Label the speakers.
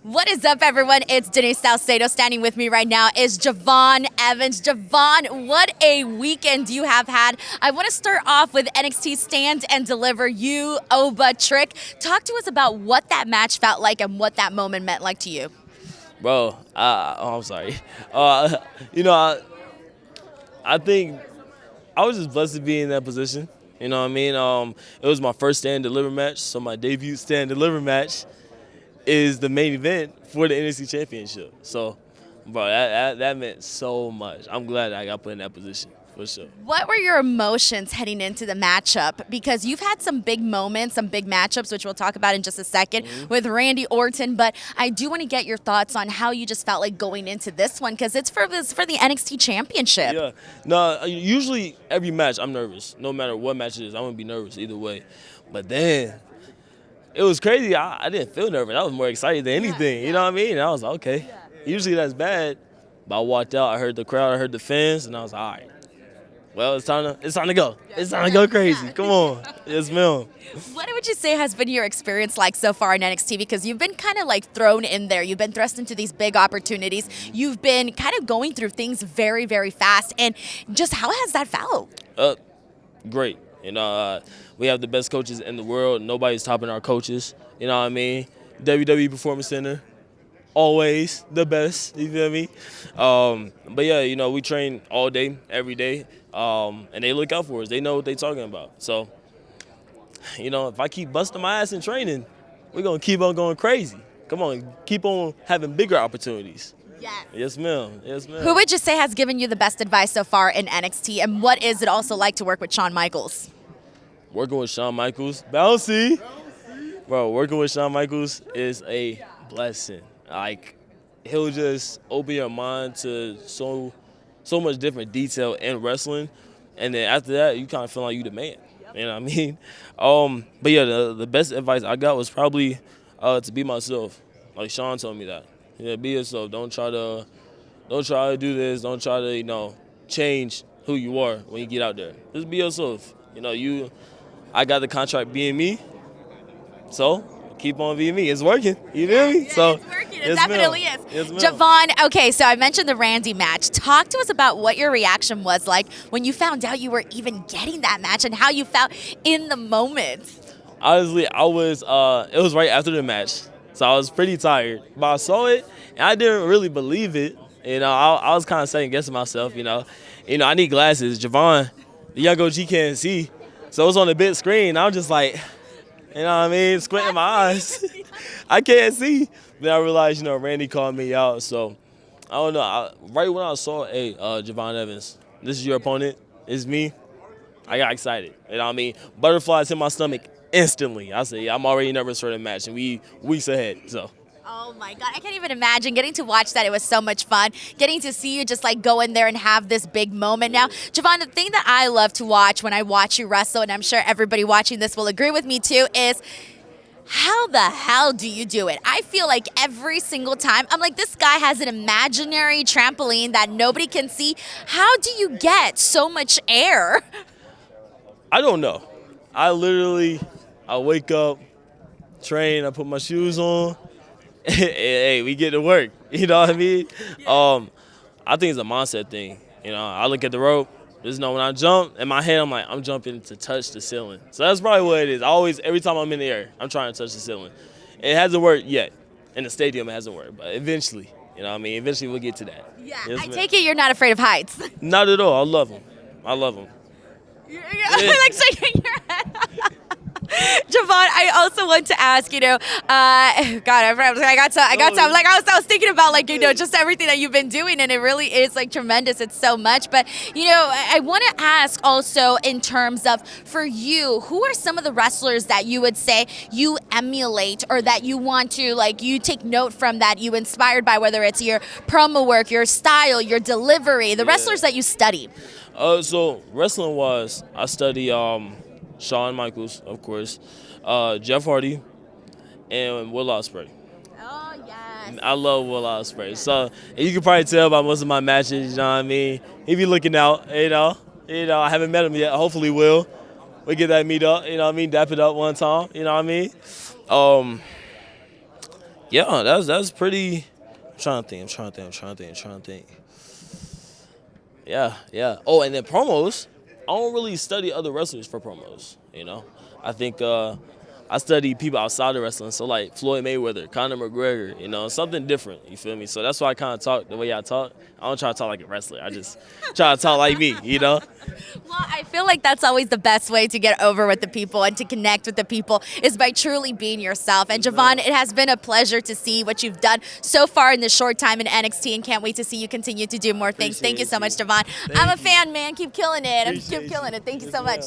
Speaker 1: What is up, everyone? It's Denise Salcedo. Standing with me right now is JeVon Evans. JeVon, what a weekend you have had. I want to start off with NXT Stand and Deliver You Oba Trick. Talk to us about what that match felt like and what that moment meant like to you.
Speaker 2: Bro, I'm sorry. Uh, you know, I think I was just blessed to be in that position. You know what I mean? It was my first stand deliver match, so my debut stand deliver match is the main event for the NXT Championship. So, bro, that meant so much. I'm glad I got put in that position, for sure.
Speaker 1: What were your emotions heading into the matchup? Because you've had some big moments, some big matchups, which we'll talk about in just a second, with Randy Orton. But I do want to get your thoughts on how you just felt like going into this one, because it's for the NXT Championship.
Speaker 2: Yeah. No, usually every match I'm nervous. No matter what match it is, I'm going to be nervous either way. But then it was crazy. I didn't feel nervous. I was more excited than anything. You know what I mean? And I was like, okay. Usually that's bad. But I walked out. I heard the crowd. I heard the fans. And I was like, all right. Well, it's time to go. It's time to go crazy. Come on. Yes, ma'am.
Speaker 1: What would you say has been your experience like so far in NXT? Because you've been kind of like thrown in there. You've been thrust into these big opportunities. You've been kind of going through things very, very fast. And just how has that felt?
Speaker 2: Great. You know, we have the best coaches in the world. Nobody's topping our coaches. You know what I mean? WWE Performance Center, always the best. You feel me? But yeah, you know, we train all day, every day, and they look out for us. They know what they're talking about. So, you know, if I keep busting my ass in training, we're gonna keep on going crazy. Come on, keep on having bigger opportunities.
Speaker 1: Yes.
Speaker 2: Yes, ma'am. Yes, ma'am.
Speaker 1: Who would you say has given you the best advice so far in NXT? And what is it also like to work with Shawn Michaels?
Speaker 2: Working with Shawn Michaels, bouncy. Bro, working with Shawn Michaels is a blessing. Like, he'll just open your mind to so much different detail in wrestling. And then after that, you kind of feel like you the man. You know what I mean? But yeah, the best advice I got was probably to be myself. Like Shawn told me that. Yeah, be yourself. Don't try to do this. Don't try to, change who you are when you get out there. Just be yourself. I got the contract being me, so keep on being me. It's working. You feel me?
Speaker 1: Yeah,
Speaker 2: So
Speaker 1: it's working. It
Speaker 2: yes,
Speaker 1: definitely
Speaker 2: ma'am.
Speaker 1: is.
Speaker 2: Yes, ma'am.
Speaker 1: JeVon, okay, so I mentioned the Randy match. Talk to us about what your reaction was like when you found out you were even getting that match and how you felt in the moment.
Speaker 2: Honestly, I was. It was right after the match, so I was pretty tired. But I saw it, and I didn't really believe it. I was kind of second guessing myself. I need glasses. JeVon, the young OG can't see, so it was on the big screen. I was just like, you know what I mean, squinting my eyes. I can't see. Then I realized, Randy called me out. So I don't know. Right when I saw, hey, JeVon Evans, this is your opponent. It's me. I got excited. You know what I mean? Butterflies in my stomach instantly. I said, yeah, I'm already nervous for the match, and we weeks ahead. So.
Speaker 1: Oh my God, I can't even imagine getting to watch that. It was so much fun. Getting to see you just like go in there and have this big moment. Now, JeVon, the thing that I love to watch when I watch you wrestle, and I'm sure everybody watching this will agree with me too, is how the hell do you do it? I feel like every single time, I'm like, this guy has an imaginary trampoline that nobody can see. How do you get so much air?
Speaker 2: I don't know. I wake up, train, I put my shoes on, hey, we get to work. You know what I mean? I think it's a mindset thing. I look at the rope. Just know when I jump, in my head, I'm like, I'm jumping to touch the ceiling. So that's probably what it is. Every time I'm in the air, I'm trying to touch the ceiling. It hasn't worked yet. In the stadium, it hasn't worked. But eventually, eventually we'll get to that.
Speaker 1: Yeah,
Speaker 2: Yes,
Speaker 1: I
Speaker 2: ma'am.
Speaker 1: take it you're not afraid of heights.
Speaker 2: Not at all. I love them.
Speaker 1: You're like shaking your head. JeVon, I also want to ask, God, I was thinking about just everything that you've been doing, and it really is like tremendous. It's so much. But, I want to ask also in terms of for you, who are some of the wrestlers that you would say you emulate or that you want to, you take note from, that you inspired by, whether it's your promo work, your style, your delivery, the wrestlers that you study?
Speaker 2: So wrestling-wise, I study Shawn Michaels, of course, Jeff Hardy, and Will Ospreay.
Speaker 1: Oh, yes.
Speaker 2: I love Will Ospreay. So and you can probably tell by most of my matches, you know what I mean? He be looking out, I haven't met him yet. Hopefully will. We get that meet up, dap it up one time, you know what I mean? Yeah, that's pretty. I'm trying to think. Yeah. Oh, and then promos. I don't really study other wrestlers for promos. I think I study people outside of wrestling. So like Floyd Mayweather, Conor McGregor. Something different. You feel me? So that's why I kind of talk the way I talk. I don't try to talk like a wrestler. I just try to talk like me.
Speaker 1: Well, I feel like that's always the best way to get over with the people and to connect with the people is by truly being yourself. And JeVon, it has been a pleasure to see what you've done so far in this short time in NXT and can't wait to see you continue to do more things. Thank you so much, JeVon. I'm a fan, man. Keep killing it. Keep killing it. Thank you so much.